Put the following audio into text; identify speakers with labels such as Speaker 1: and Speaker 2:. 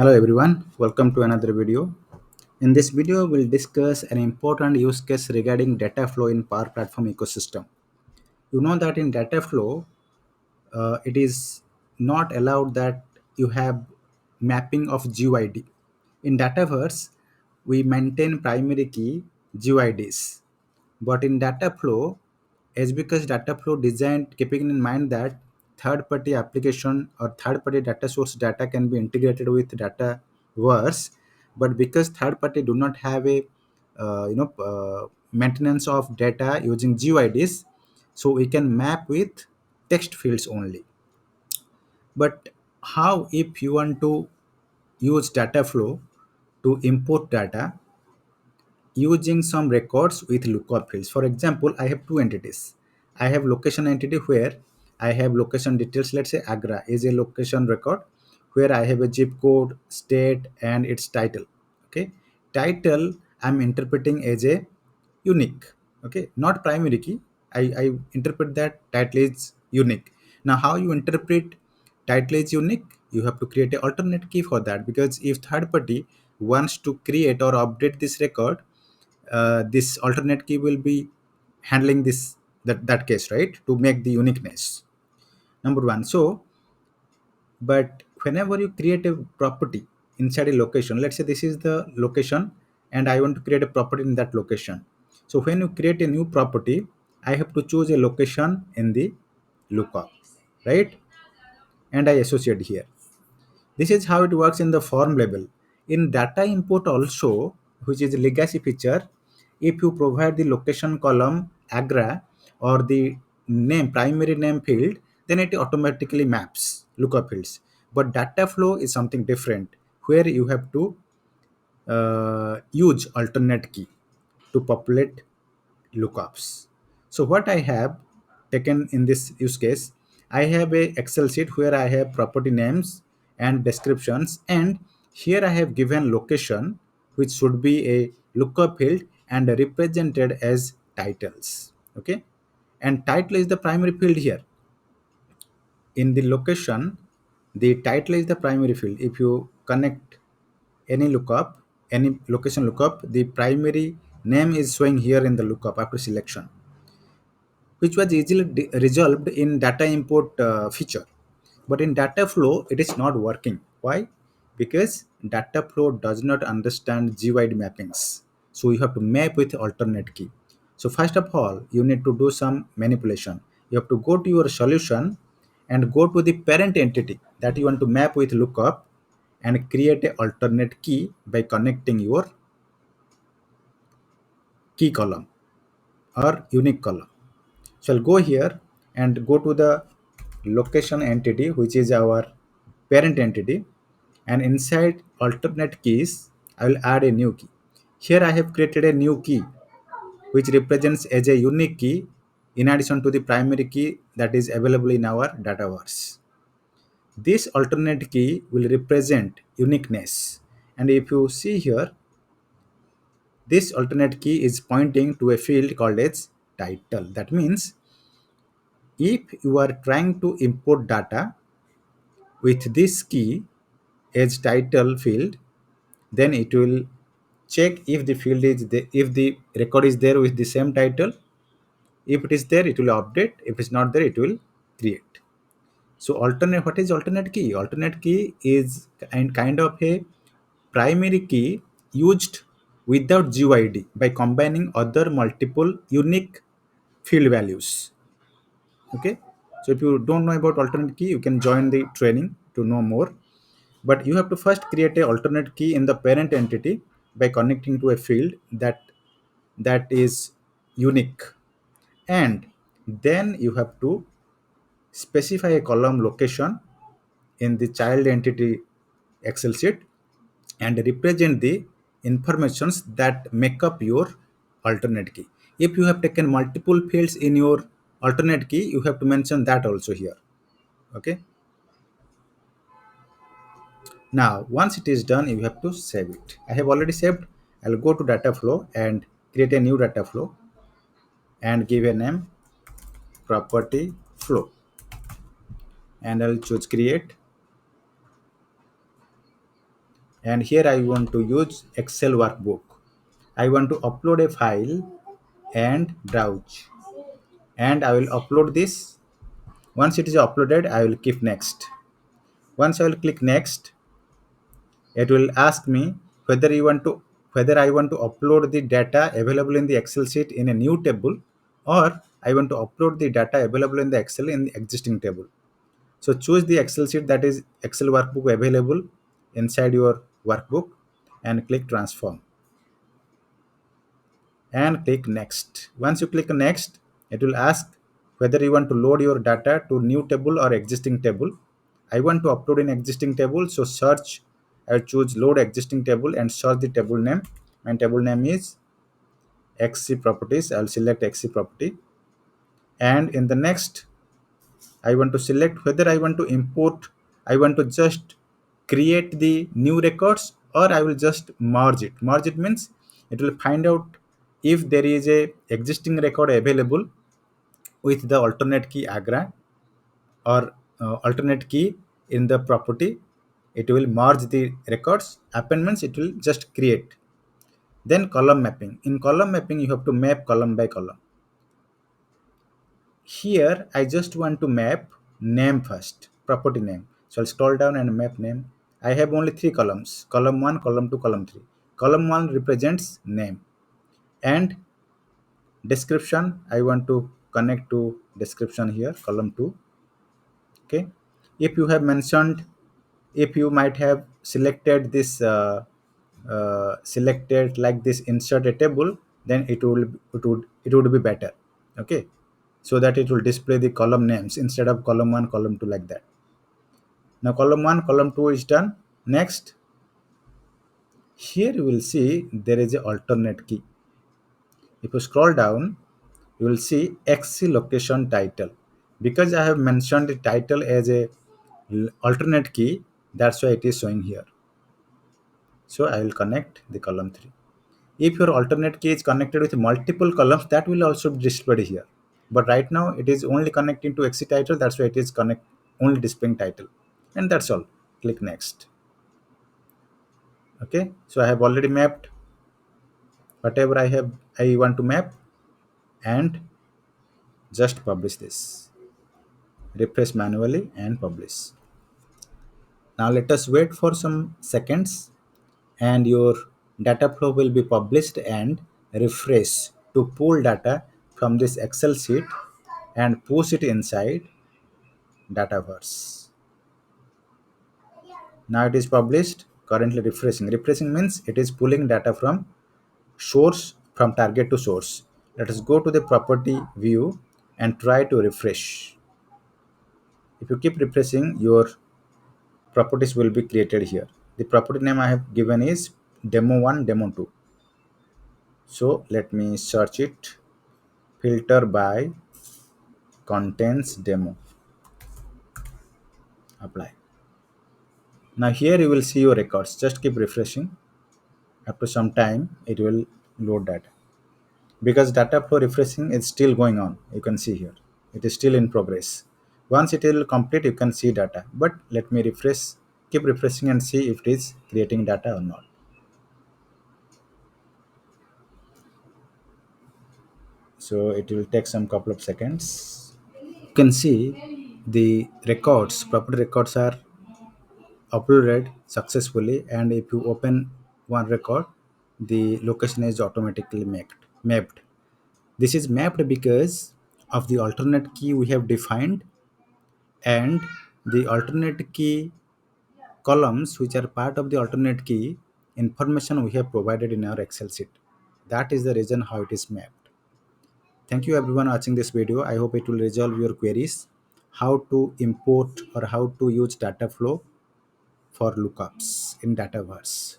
Speaker 1: Hello everyone, welcome to another video. In this video, we'll discuss an important use case regarding data flow in Power Platform ecosystem. You know that in data flow, it is not allowed that you have mapping of GUID. In DataVerse, we maintain primary key GUIDs. But in data flow, as because data flow designed keeping in mind that third-party application or third-party data source data can be integrated with data verse, but because third-party do not have a maintenance of data using GUIDs, so we can map with text fields only. But how if you want to use data flow to import data using some records with lookup fields. For example, I have two entities. I have location entity where I have location details. Let's say Agra is a location record where I have a zip code, state, and its title. Okay, title I'm interpreting as a unique. Okay, not primary key. I interpret that title is unique. Now, how you interpret title is unique? You have to create an alternate key for that, because if third party wants to create or update this record, this alternate key will be handling that case, right, to make the uniqueness number one. So but whenever you create a property inside a location, let's say this is the location and I want to create a property in that location. So when you create a new property, I have to choose a location in the lookup, right, and I associate here. This is how it works in the form level. In data import also, which is a legacy feature, if you provide the location column Agra or the name primary name field, then it automatically maps lookup fields. But data flow is something different, where you have to use alternate key to populate lookups. So what I have taken in this use case, I have a Excel sheet where I have property names and descriptions, and here I have given location, which should be a lookup field and represented as titles. Okay, and title is the primary field here. In the location, the title is the primary field. If you connect any lookup, any location lookup, the primary name is showing here in the lookup after selection, which was easily resolved in data import feature. But in data flow, it is not working. Why? Because data flow does not understand GUID mappings. So you have to map with alternate key. So first of all, you need to do some manipulation. You have to go to your solution and go to the parent entity that you want to map with lookup and create a alternate key by connecting your key column or unique column. So I'll go here and go to the location entity, which is our parent entity, and inside alternate keys, I will add a new key. Here I have created a new key which represents as a unique key in addition to the primary key that is available in our Dataverse. This alternate key will represent uniqueness. And if you see here, this alternate key is pointing to a field called as title. That means if you are trying to import data with this key as title field, then it will check if the field is if the record is there with the same title. If it is there, it will update. If it's not there, it will create. So alternate, what is alternate key? Alternate key is kind of a primary key used without GUID by combining other multiple unique field values. Okay, so if you don't know about alternate key, you can join the training to know more. But you have to first create a alternate key in the parent entity by connecting to a field that is unique, and then you have to specify a column location in the child entity Excel sheet and represent the informations that make up your alternate key. If you have taken multiple fields in your alternate key, you have to mention that also here. Okay, now once it is done, you have to save it. I have already saved. I'll go to data flow and create a new data flow and give a name property flow, and I'll choose create. and here I want to use Excel workbook. I want to upload a file and browse, and I will upload this. Once it is uploaded, I will keep next. Once I will click next, it will ask me whether you want to whether I want to upload the data available in the Excel sheet in a new table, or I want to upload the data available in the Excel in the existing table. So choose the Excel sheet, that is Excel workbook available inside your workbook, and click transform and click next. Once you click next, it will ask whether you want to load your data to new table or existing table. I want to upload in existing table, so search. I will choose load existing table and search the table name. My table name is XC properties. I will select XC property, and in the next I want to select whether I want to import, I want to just create the new records, or I will just merge it. Merge it means it will find out if there is a existing record available with the alternate key agra, or alternate key in the property. It will merge the records. Append means it will just create. Then column mapping. In column mapping, you have to map column by column. Here, I just want to map name first, property name. So I'll scroll down and map name. I have only three columns, column 1, column 2, column 3. Column 1 represents name, and description, I want to connect to description here, column 2. Okay. If you have mentioned, if you might have selected this, selected like this, insert a table, then it would be better. Okay, so that it will display the column names instead of column 1, column 2, like that. Now column 1, column 2 is done. Next, here you will see there is a alternate key. If you scroll down, you will see XC location title. Because I have mentioned the title as a alternate key, that's why it is showing here. So I will connect the column 3. If your alternate key is connected with multiple columns, that will also be displayed here. But right now it is only connecting to XC title, that's why it is connect only displaying title. And that's all. Click next. Okay, so I have already mapped whatever I want to map, and just publish this. Refresh manually and publish. Now let us wait for some seconds, and your data flow will be published and refresh to pull data from this Excel sheet and push it inside DataVerse. Now it is published, currently refreshing. Refreshing means it is pulling data from source, from target to source. Let us go to the property view and try to refresh. If you keep refreshing, your properties will be created here. The property name I have given is demo 1, demo 2. So let me search it. Filter by contains demo. Apply. Now here you will see your records. Just keep refreshing. After some time, it will load data. Because data flow refreshing is still going on. You can see here. It is still in progress. Once it will complete, you can see data. But let me refresh. Keep refreshing and see if it is creating data or not. So it will take some couple of seconds. You can see the records, property records are uploaded successfully, and if you open one record, the location is automatically mapped. This is mapped because of the alternate key we have defined, and the alternate key columns which are part of the alternate key information we have provided in our Excel sheet. That is the reason how it is mapped. Thank you everyone watching this video. I hope it will resolve your queries how to import or how to use data flow for lookups in DataVerse.